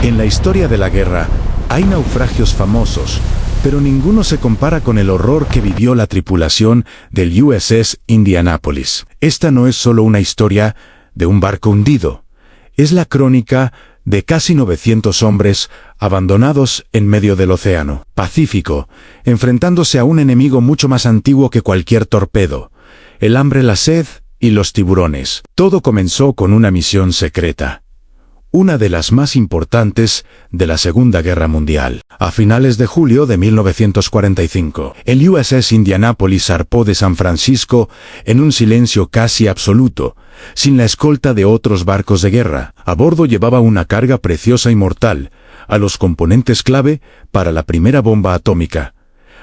En la historia de la guerra, hay naufragios famosos, pero ninguno se compara con el horror que vivió la tripulación del USS Indianapolis. Esta no es solo una historia de un barco hundido, es la crónica de casi 900 hombres abandonados en medio del océano Pacífico, enfrentándose a un enemigo mucho más antiguo que cualquier torpedo, el hambre, la sed y los tiburones. Todo comenzó con una misión secreta, una de las más importantes de la Segunda Guerra Mundial. A finales de julio de 1945, el USS Indianapolis zarpó de San Francisco en un silencio casi absoluto, sin la escolta de otros barcos de guerra. A bordo llevaba una carga preciosa y mortal, a los componentes clave para la primera bomba atómica,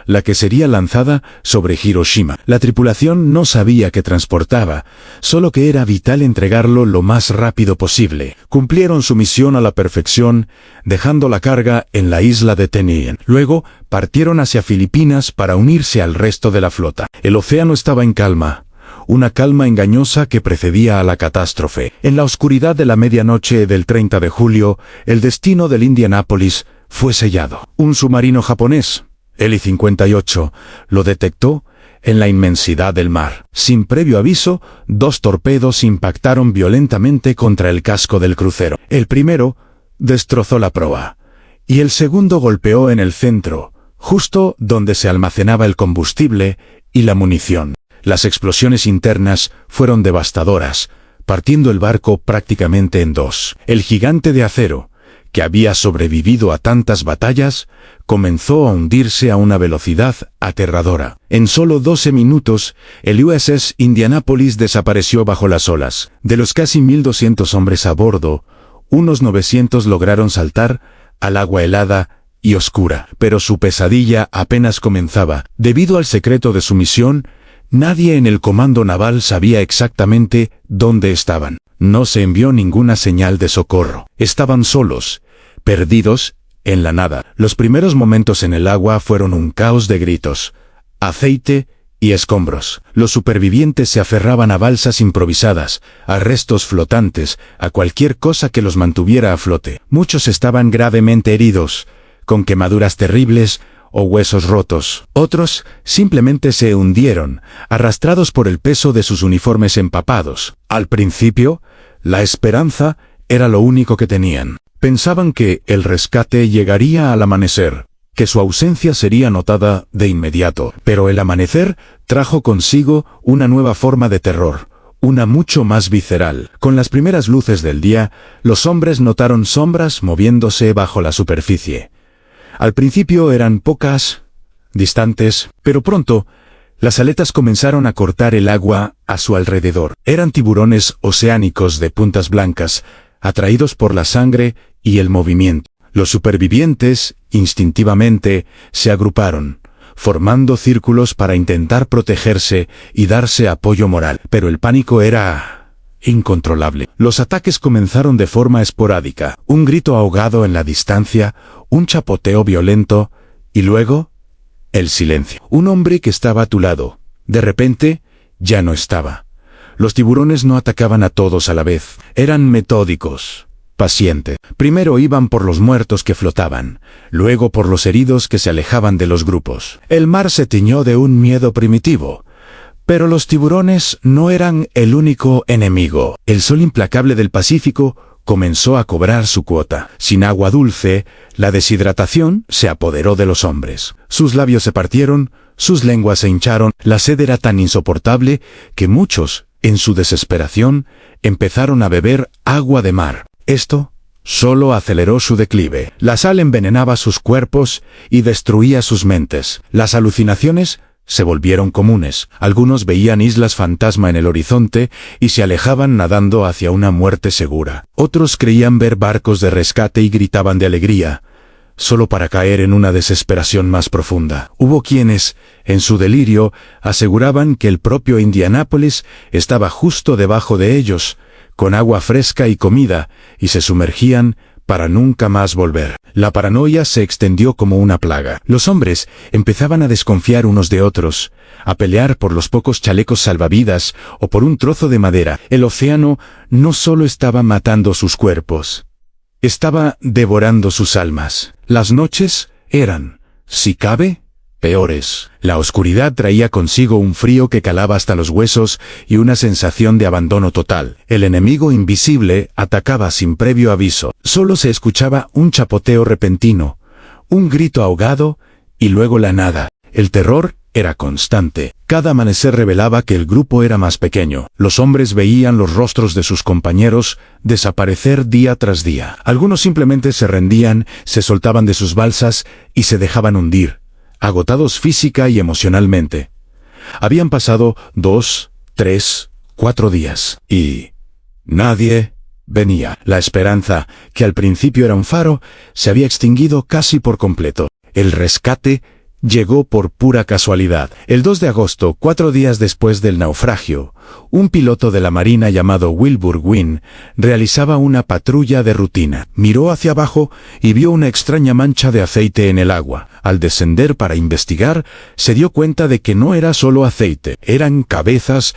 la que sería lanzada sobre Hiroshima. La tripulación no sabía qué transportaba, solo que era vital entregarlo lo más rápido posible. Cumplieron su misión a la perfección, dejando la carga en la isla de Tinian. Luego, partieron hacia Filipinas para unirse al resto de la flota. El océano estaba en calma, una calma engañosa que precedía a la catástrofe. En la oscuridad de la medianoche del 30 de julio, el destino del Indianapolis fue sellado. Un submarino japonés, el I-58, lo detectó en la inmensidad del mar. Sin previo aviso, 2 torpedos impactaron violentamente contra el casco del crucero. El primero destrozó la proa, y el segundo golpeó en el centro, justo donde se almacenaba el combustible y la munición. Las explosiones internas fueron devastadoras, partiendo el barco prácticamente en 2. El gigante de acero, que había sobrevivido a tantas batallas, comenzó a hundirse a una velocidad aterradora. En solo 12 minutos, el USS Indianapolis desapareció bajo las olas. De los casi 1.200 hombres a bordo, unos 900 lograron saltar al agua helada y oscura. Pero su pesadilla apenas comenzaba. Debido al secreto de su misión, nadie en el comando naval sabía exactamente dónde estaban. No se envió ninguna señal de socorro. Estaban solos, perdidos en la nada. Los primeros momentos en el agua fueron un caos de gritos, aceite y escombros. Los supervivientes se aferraban a balsas improvisadas, a restos flotantes, a cualquier cosa que los mantuviera a flote. Muchos estaban gravemente heridos, con quemaduras terribles o huesos rotos. Otros simplemente se hundieron, arrastrados por el peso de sus uniformes empapados. Al principio, la esperanza era lo único que tenían. Pensaban que el rescate llegaría al amanecer, que su ausencia sería notada de inmediato. Pero el amanecer trajo consigo una nueva forma de terror, una mucho más visceral. Con las primeras luces del día, los hombres notaron sombras moviéndose bajo la superficie. Al principio eran pocas, distantes, pero pronto, las aletas comenzaron a cortar el agua a su alrededor. Eran tiburones oceánicos de puntas blancas, atraídos por la sangre y el movimiento. Los supervivientes, instintivamente, se agruparon, formando círculos para intentar protegerse y darse apoyo moral. Pero el pánico era incontrolable. Los ataques comenzaron de forma esporádica, un grito ahogado en la distancia, un chapoteo violento, y luego, el silencio. Un hombre que estaba a tu lado, de repente, ya no estaba. Los tiburones no atacaban a todos a la vez. Eran metódicos, pacientes. Primero iban por los muertos que flotaban, luego por los heridos que se alejaban de los grupos. El mar se tiñó de un miedo primitivo. Pero los tiburones no eran el único enemigo. El sol implacable del Pacífico comenzó a cobrar su cuota. Sin agua dulce, la deshidratación se apoderó de los hombres. Sus labios se partieron, sus lenguas se hincharon. La sed era tan insoportable que muchos, en su desesperación, empezaron a beber agua de mar. Esto solo aceleró su declive. La sal envenenaba sus cuerpos y destruía sus mentes. Las alucinaciones se volvieron comunes. Algunos veían islas fantasma en el horizonte y se alejaban nadando hacia una muerte segura. Otros creían ver barcos de rescate y gritaban de alegría, solo para caer en una desesperación más profunda. Hubo quienes, en su delirio, aseguraban que el propio Indianapolis estaba justo debajo de ellos, con agua fresca y comida, y se sumergían para nunca más volver. La paranoia se extendió como una plaga. Los hombres empezaban a desconfiar unos de otros, a pelear por los pocos chalecos salvavidas o por un trozo de madera. El océano no solo estaba matando sus cuerpos, estaba devorando sus almas. Las noches eran, si cabe, peores. La oscuridad traía consigo un frío que calaba hasta los huesos y una sensación de abandono total. El enemigo invisible atacaba sin previo aviso. Solo se escuchaba un chapoteo repentino, un grito ahogado y luego la nada. El terror era constante. Cada amanecer revelaba que el grupo era más pequeño. Los hombres veían los rostros de sus compañeros desaparecer día tras día. Algunos simplemente se rendían, se soltaban de sus balsas y se dejaban hundir, agotados física y emocionalmente. Habían pasado 2, 3, 4 días y nadie venía. La esperanza, que al principio era un faro, se había extinguido casi por completo. El rescate llegó por pura casualidad. El 2 de agosto, 4 días después del naufragio, un piloto de la Marina llamado Wilbur Wynne realizaba una patrulla de rutina. Miró hacia abajo y vio una extraña mancha de aceite en el agua. Al descender para investigar, se dio cuenta de que no era solo aceite. Eran cabezas,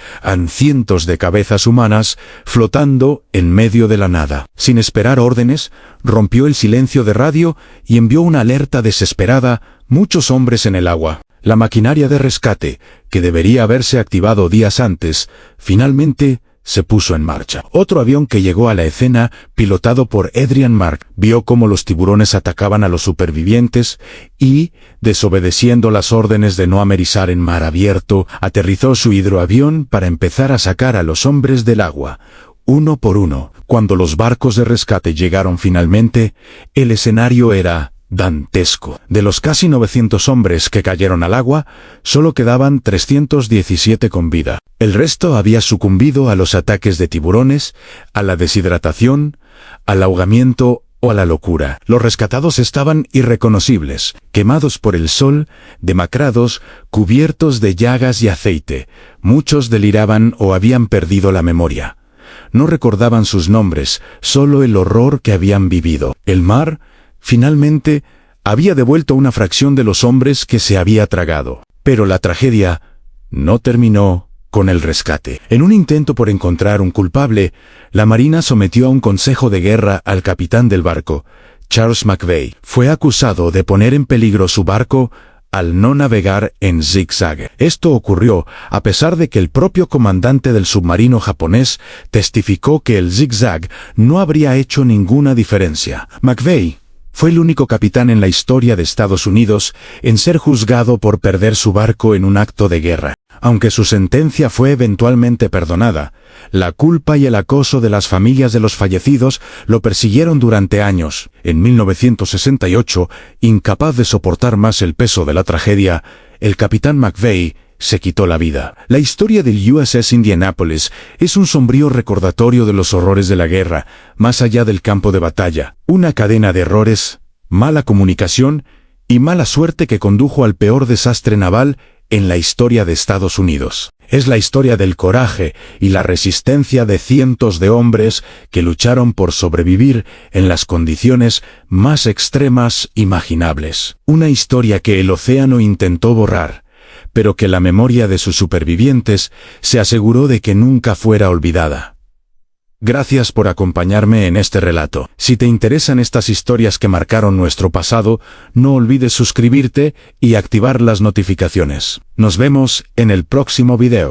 cientos de cabezas humanas, flotando en medio de la nada. Sin esperar órdenes, rompió el silencio de radio y envió una alerta desesperada: muchos hombres en el agua. La maquinaria de rescate, que debería haberse activado días antes, finalmente se puso en marcha. Otro avión que llegó a la escena, pilotado por Adrian Mark, vio cómo los tiburones atacaban a los supervivientes y, desobedeciendo las órdenes de no amerizar en mar abierto, aterrizó su hidroavión para empezar a sacar a los hombres del agua, uno por uno. Cuando los barcos de rescate llegaron finalmente, el escenario era dantesco. De los casi 900 hombres que cayeron al agua, solo quedaban 317 con vida. El resto había sucumbido a los ataques de tiburones, a la deshidratación, al ahogamiento o a la locura. Los rescatados estaban irreconocibles, quemados por el sol, demacrados, cubiertos de llagas y aceite. Muchos deliraban o habían perdido la memoria. No recordaban sus nombres, solo el horror que habían vivido. El mar, finalmente, había devuelto una fracción de los hombres que se había tragado. Pero la tragedia no terminó con el rescate. En un intento por encontrar un culpable, la Marina sometió a un consejo de guerra al capitán del barco, Charles McVeigh. Fue acusado de poner en peligro su barco al no navegar en zigzag. Esto ocurrió a pesar de que el propio comandante del submarino japonés testificó que el zigzag no habría hecho ninguna diferencia. McVeigh fue el único capitán en la historia de Estados Unidos en ser juzgado por perder su barco en un acto de guerra. Aunque su sentencia fue eventualmente perdonada, la culpa y el acoso de las familias de los fallecidos lo persiguieron durante años. En 1968, incapaz de soportar más el peso de la tragedia, el capitán McVeigh se quitó la vida. La historia del USS Indianapolis es un sombrío recordatorio de los horrores de la guerra, más allá del campo de batalla. Una cadena de errores, mala comunicación y mala suerte que condujo al peor desastre naval en la historia de Estados Unidos. Es la historia del coraje y la resistencia de cientos de hombres que lucharon por sobrevivir en las condiciones más extremas imaginables. Una historia que el océano intentó borrar, pero que la memoria de sus supervivientes se aseguró de que nunca fuera olvidada. Gracias por acompañarme en este relato. Si te interesan estas historias que marcaron nuestro pasado, no olvides suscribirte y activar las notificaciones. Nos vemos en el próximo video.